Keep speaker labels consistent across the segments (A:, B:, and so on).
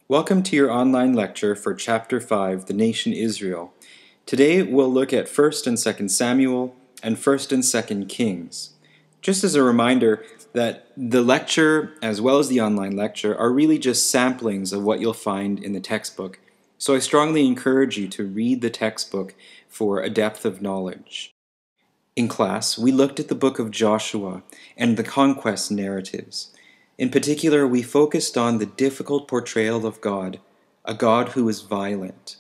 A: Welcome to your online lecture for Chapter 5, The Nation Israel. Today we'll look at 1st and 2nd Samuel and 1st and 2nd Kings. Just as a reminder that the lecture as well as the online lecture are really just samplings of what you'll find in the textbook, so I strongly encourage you to read the textbook for a depth of knowledge. In class, we looked at the book of Joshua and the conquest narratives. In particular, we focused on the difficult portrayal of God, a God who is violent.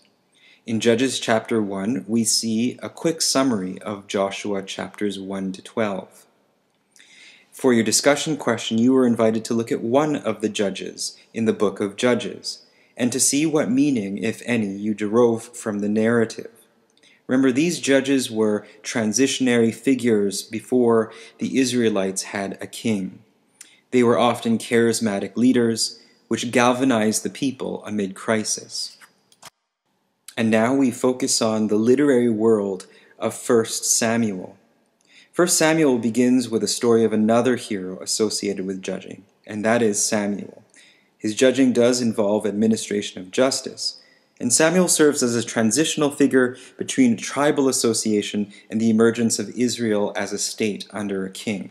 A: In Judges chapter 1, we see a quick summary of Joshua chapters 1 to 12. For your discussion question, you were invited to look at one of the judges in the book of Judges, and to see what meaning, if any, you drove from the narrative. Remember, these judges were transitionary figures before the Israelites had a king. They were often charismatic leaders, which galvanized the people amid crisis. And now we focus on the literary world of 1st Samuel. 1st Samuel begins with a story of another hero associated with judging, and that is Samuel. His judging does involve administration of justice, and Samuel serves as a transitional figure between a tribal association and the emergence of Israel as a state under a king.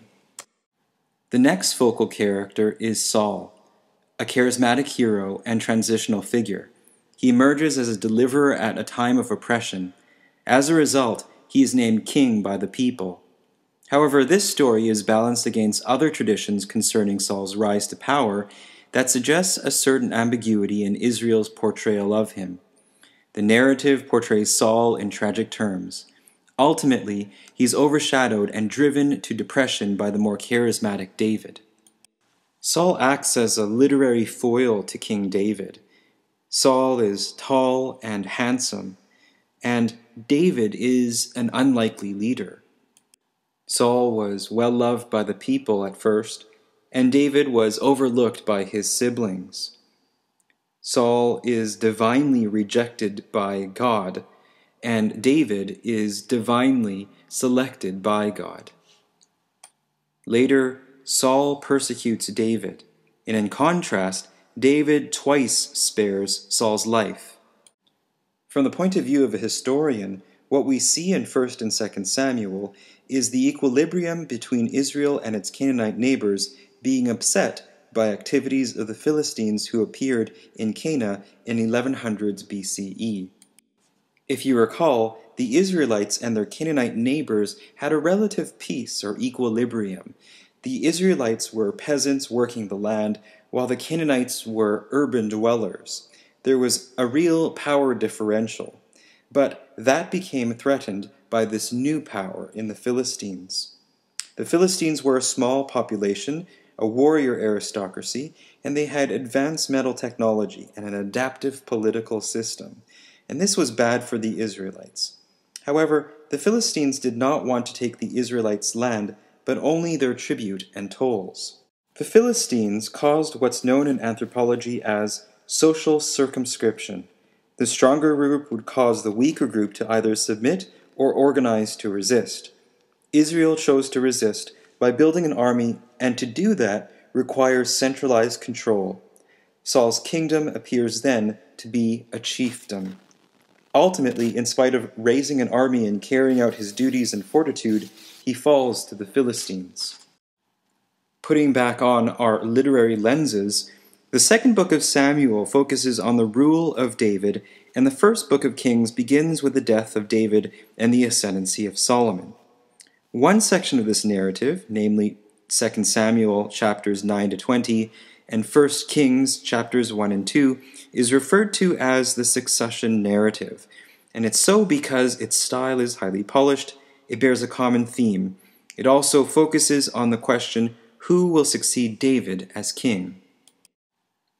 A: The next focal character is Saul, a charismatic hero and transitional figure. He emerges as a deliverer at a time of oppression. As a result, he is named king by the people. However, this story is balanced against other traditions concerning Saul's rise to power that suggests a certain ambiguity in Israel's portrayal of him. The narrative portrays Saul in tragic terms. Ultimately, he's overshadowed and driven to depression by the more charismatic David. Saul acts as a literary foil to King David. Saul is tall and handsome, and David is an unlikely leader. Saul was well loved by the people at first, and David was overlooked by his siblings. Saul is divinely rejected by God, and David is divinely selected by God. Later, Saul persecutes David, and in contrast, David twice spares Saul's life. From the point of view of a historian, what we see in 1st and 2nd Samuel is the equilibrium between Israel and its Canaanite neighbors being upset by activities of the Philistines who appeared in Cana in 1100s BCE. If you recall, the Israelites and their Canaanite neighbors had a relative peace or equilibrium. The Israelites were peasants working the land, while the Canaanites were urban dwellers. There was a real power differential, but that became threatened by this new power in the Philistines. The Philistines were a small population, a warrior aristocracy, and they had advanced metal technology and an adaptive political system. And this was bad for the Israelites. However, the Philistines did not want to take the Israelites' land, but only their tribute and tolls. The Philistines caused what's known in anthropology as social circumscription. The stronger group would cause the weaker group to either submit or organize to resist. Israel chose to resist by building an army, and to do that requires centralized control. Saul's kingdom appears then to be a chiefdom. Ultimately, in spite of raising an army and carrying out his duties in fortitude, he falls to the Philistines. Putting back on our literary lenses, the 2nd book of Samuel focuses on the rule of David, and the 1st book of Kings begins with the death of David and the ascendancy of Solomon. One section of this narrative, namely 2 Samuel chapters 9 to 20, and 1 Kings chapters 1 and 2, is referred to as the succession narrative, and it's so because its style is highly polished. It bears a common theme. It also focuses on the question, who will succeed David as king?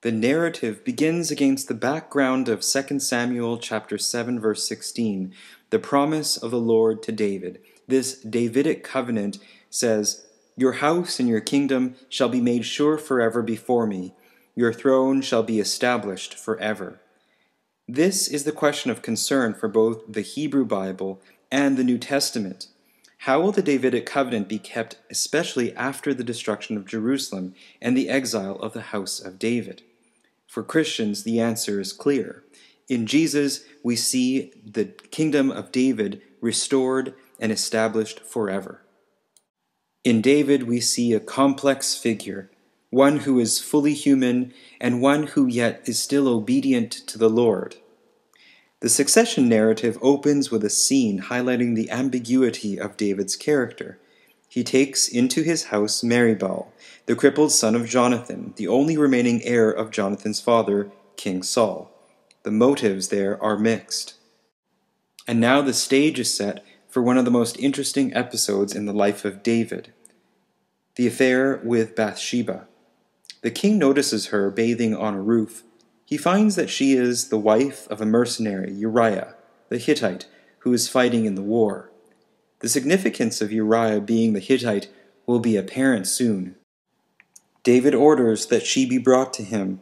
A: The narrative begins against the background of 2 Samuel chapter 7 verse 16, the promise of the Lord to David. This Davidic covenant says, "Your house and your kingdom shall be made sure forever before me. Your throne shall be established forever." This is the question of concern for both the Hebrew Bible and the New Testament. How will the Davidic covenant be kept, especially after the destruction of Jerusalem and the exile of the house of David? For Christians, the answer is clear. In Jesus, we see the kingdom of David restored and established forever. In David, we see a complex figure, one who is fully human and one who yet is still obedient to the Lord. The succession narrative opens with a scene highlighting the ambiguity of David's character. He takes into his house Meribal, the crippled son of Jonathan, the only remaining heir of Jonathan's father, King Saul. The motives there are mixed. And now the stage is set for one of the most interesting episodes in the life of David, the affair with Bathsheba. The king notices her bathing on a roof. He finds that she is the wife of a mercenary, Uriah, the Hittite, who is fighting in the war. The significance of Uriah being the Hittite will be apparent soon. David orders that she be brought to him.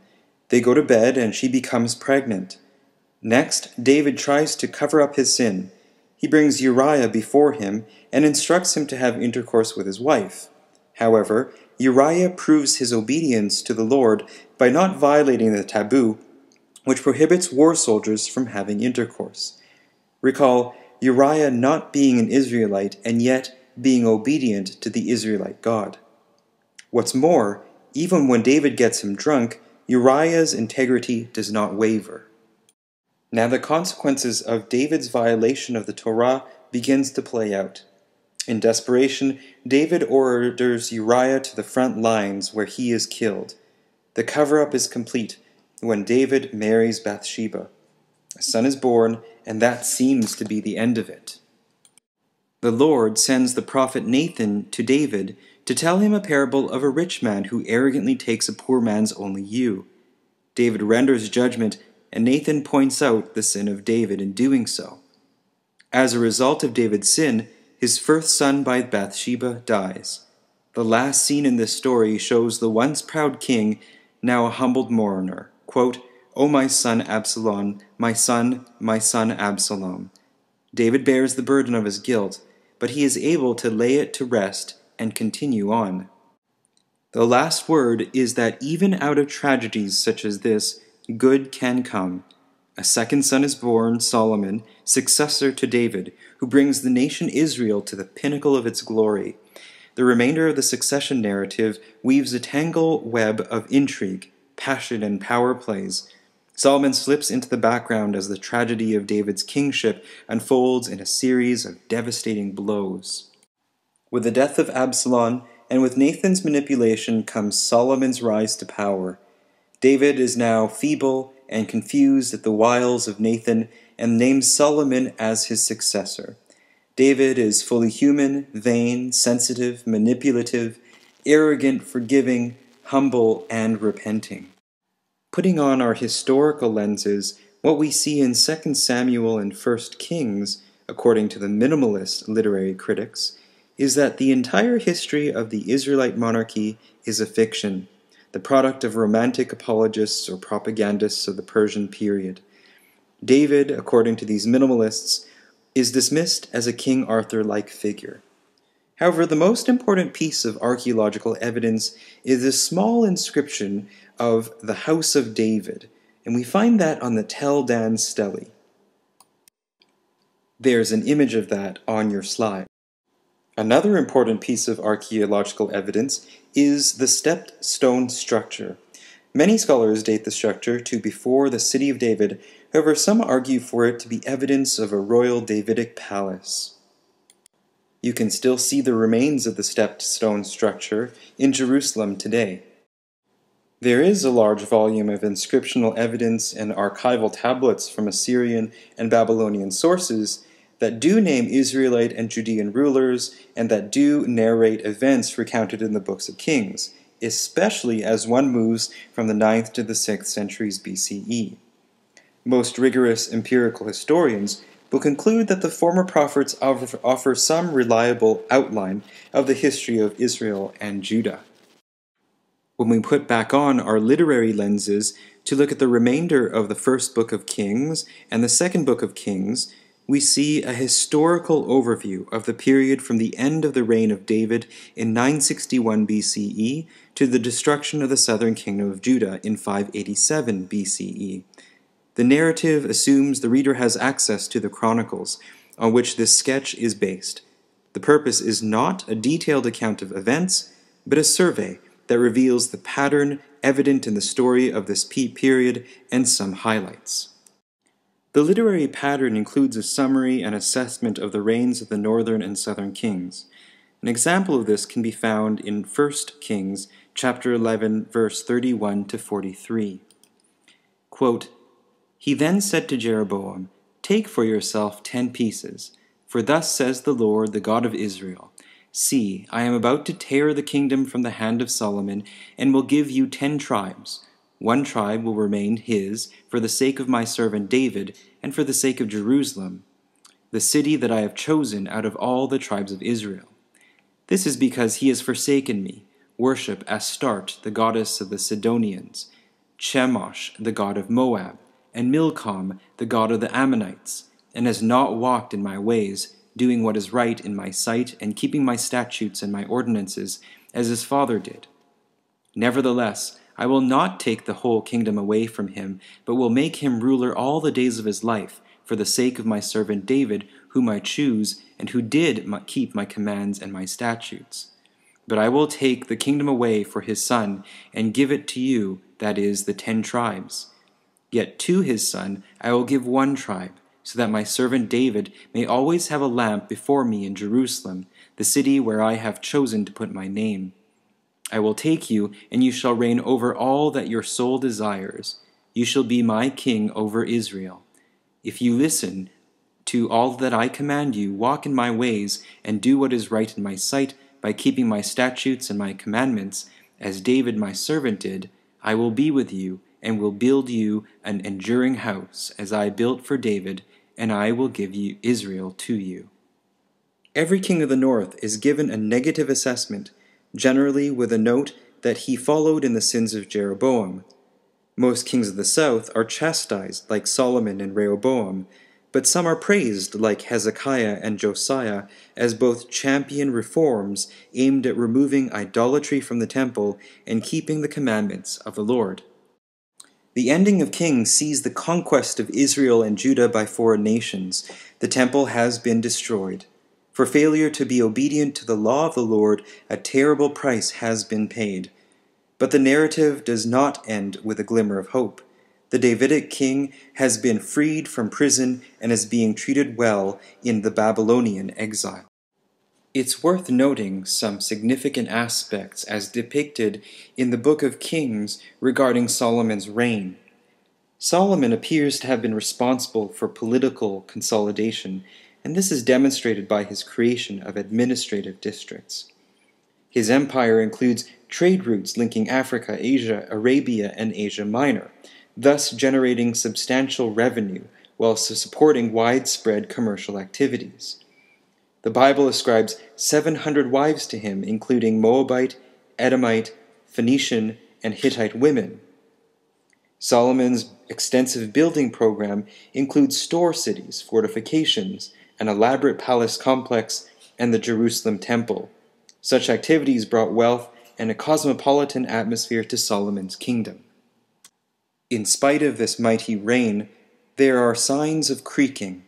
A: They go to bed and she becomes pregnant. Next, David tries to cover up his sin. He brings Uriah before him and instructs him to have intercourse with his wife. However, Uriah proves his obedience to the Lord by not violating the taboo, which prohibits war soldiers from having intercourse. Recall Uriah not being an Israelite and yet being obedient to the Israelite God. What's more, even when David gets him drunk, Uriah's integrity does not waver. Now the consequences of David's violation of the Torah begins to play out. In desperation, David orders Uriah to the front lines where he is killed. The cover-up is complete when David marries Bathsheba. A son is born, and that seems to be the end of it. The Lord sends the prophet Nathan to David to tell him a parable of a rich man who arrogantly takes a poor man's only ewe. David renders judgment, and Nathan points out the sin of David in doing so. As a result of David's sin, his first son by Bathsheba dies. The last scene in this story shows the once proud king, now a humbled mourner. Quote, "O my son Absalom, my son Absalom." David bears the burden of his guilt, but he is able to lay it to rest and continue on. The last word is that even out of tragedies such as this, good can come. A second son is born, Solomon, successor to David, who brings the nation Israel to the pinnacle of its glory. The remainder of the succession narrative weaves a tangled web of intrigue, passion, and power plays. Solomon slips into the background as the tragedy of David's kingship unfolds in a series of devastating blows. With the death of Absalom and with Nathan's manipulation comes Solomon's rise to power. David is now feeble and confused at the wiles of Nathan and names Solomon as his successor. David is fully human, vain, sensitive, manipulative, arrogant, forgiving, humble, and repenting. Putting on our historical lenses, what we see in 2 Samuel and 1 Kings, according to the minimalist literary critics, is that the entire history of the Israelite monarchy is a fiction, the product of romantic apologists or propagandists of the Persian period. David, according to these minimalists, is dismissed as a King Arthur-like figure. However, the most important piece of archaeological evidence is a small inscription of the House of David, and we find that on the Tel Dan stele. There's an image of that on your slide. Another important piece of archaeological evidence is the stepped stone structure. Many scholars date the structure to before the city of David, however some argue for it to be evidence of a royal Davidic palace. You can still see the remains of the stepped stone structure in Jerusalem today. There is a large volume of inscriptional evidence and archival tablets from Assyrian and Babylonian sources that do name Israelite and Judean rulers and that do narrate events recounted in the books of Kings, especially as one moves from the 9th to the 6th centuries BCE. Most rigorous empirical historians will conclude that the former prophets offer some reliable outline of the history of Israel and Judah. When we put back on our literary lenses to look at the remainder of the first book of Kings and the second book of Kings, we see a historical overview of the period from the end of the reign of David in 961 BCE to the destruction of the southern kingdom of Judah in 587 BCE. The narrative assumes the reader has access to the chronicles, on which this sketch is based. The purpose is not a detailed account of events, but a survey that reveals the pattern evident in the story of this period and some highlights. The literary pattern includes a summary and assessment of the reigns of the northern and southern kings. An example of this can be found in 1 Kings chapter 11, verse 31 to 43. Quote, "He then said to Jeroboam, 'Take for yourself 10 pieces, for thus says the Lord, the God of Israel, See, I am about to tear the kingdom from the hand of Solomon, and will give you 10 tribes. 1 tribe will remain his, for the sake of my servant David, and for the sake of Jerusalem, the city that I have chosen out of all the tribes of Israel. This is because he has forsaken me, worship Astarte, the goddess of the Sidonians, Chemosh, the god of Moab, and Milcom, the god of the Ammonites, and has not walked in my ways, doing what is right in my sight, and keeping my statutes and my ordinances, as his father did. Nevertheless, I will not take the whole kingdom away from him, but will make him ruler all the days of his life, for the sake of my servant David, whom I choose, and who did keep my commands and my statutes. But I will take the kingdom away for his son, and give it to you, that is, the 10 tribes. Yet to his son I will give 1 tribe, so that my servant David may always have a lamp before me in Jerusalem, the city where I have chosen to put my name. I will take you, and you shall reign over all that your soul desires. You shall be my king over Israel. If you listen to all that I command you, walk in my ways, and do what is right in my sight, by keeping my statutes and my commandments, as David my servant did, I will be with you, and will build you an enduring house, as I built for David, and I will give you Israel to you." Every king of the north is given a negative assessment, generally with a note that he followed in the sins of Jeroboam. Most kings of the south are chastised, like Solomon and Rehoboam, but some are praised, like Hezekiah and Josiah, as both champion reforms aimed at removing idolatry from the temple and keeping the commandments of the Lord. The ending of Kings sees the conquest of Israel and Judah by foreign nations. The temple has been destroyed. For failure to be obedient to the law of the Lord, a terrible price has been paid. But the narrative does not end with a glimmer of hope. The Davidic king has been freed from prison and is being treated well in the Babylonian exile. It's worth noting some significant aspects as depicted in the Book of Kings regarding Solomon's reign. Solomon appears to have been responsible for political consolidation, and this is demonstrated by his creation of administrative districts. His empire includes trade routes linking Africa, Asia, Arabia, and Asia Minor, thus generating substantial revenue while supporting widespread commercial activities. The Bible ascribes 700 wives to him, including Moabite, Edomite, Phoenician, and Hittite women. Solomon's extensive building program includes store cities, fortifications, an elaborate palace complex, and the Jerusalem temple. Such activities brought wealth and a cosmopolitan atmosphere to Solomon's kingdom. In spite of this mighty reign, there are signs of creaking.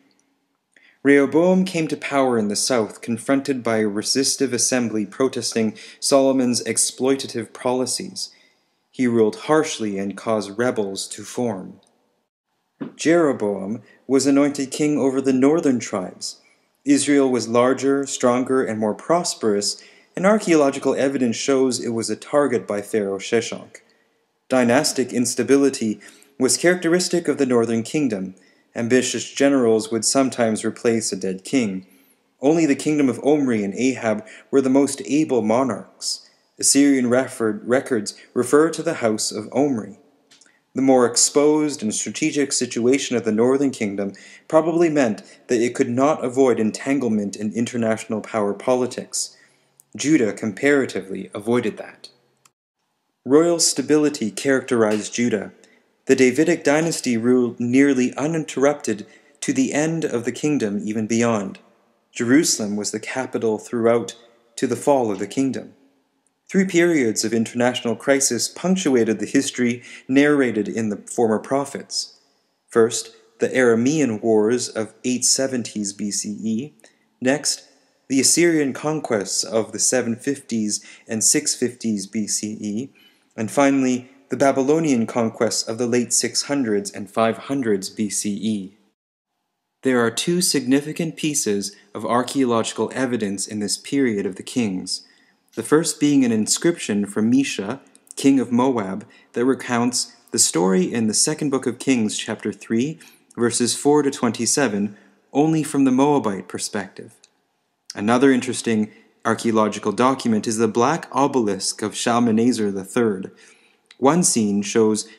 A: Rehoboam came to power in the south, confronted by a resistive assembly protesting Solomon's exploitative policies. He ruled harshly and caused rebels to form. Jeroboam was anointed king over the northern tribes. Israel was larger, stronger, and more prosperous, and archaeological evidence shows it was a target by Pharaoh Sheshonq. Dynastic instability was characteristic of the northern kingdom. Ambitious generals would sometimes replace a dead king. Only the kingdom of Omri and Ahab were the most able monarchs. Assyrian records refer to the house of Omri. The more exposed and strategic situation of the northern kingdom probably meant that it could not avoid entanglement in international power politics. Judah comparatively avoided that. Royal stability characterized Judah. The Davidic dynasty ruled nearly uninterrupted to the end of the kingdom even beyond. Jerusalem was the capital throughout to the fall of the kingdom. 3 periods of international crisis punctuated the history narrated in the former prophets. First, the Aramean Wars of 870s BCE. Next, the Assyrian conquests of the 750s and 650s BCE. And finally, the Babylonian conquests of the late 600s and 500s BCE. There are 2 significant pieces of archaeological evidence in this period of the kings. The first being an inscription from Mesha, king of Moab, that recounts the story in the 2nd book of Kings, chapter 3, verses 4 to 27, only from the Moabite perspective. Another interesting archaeological document is the black obelisk of Shalmaneser III. One scene shows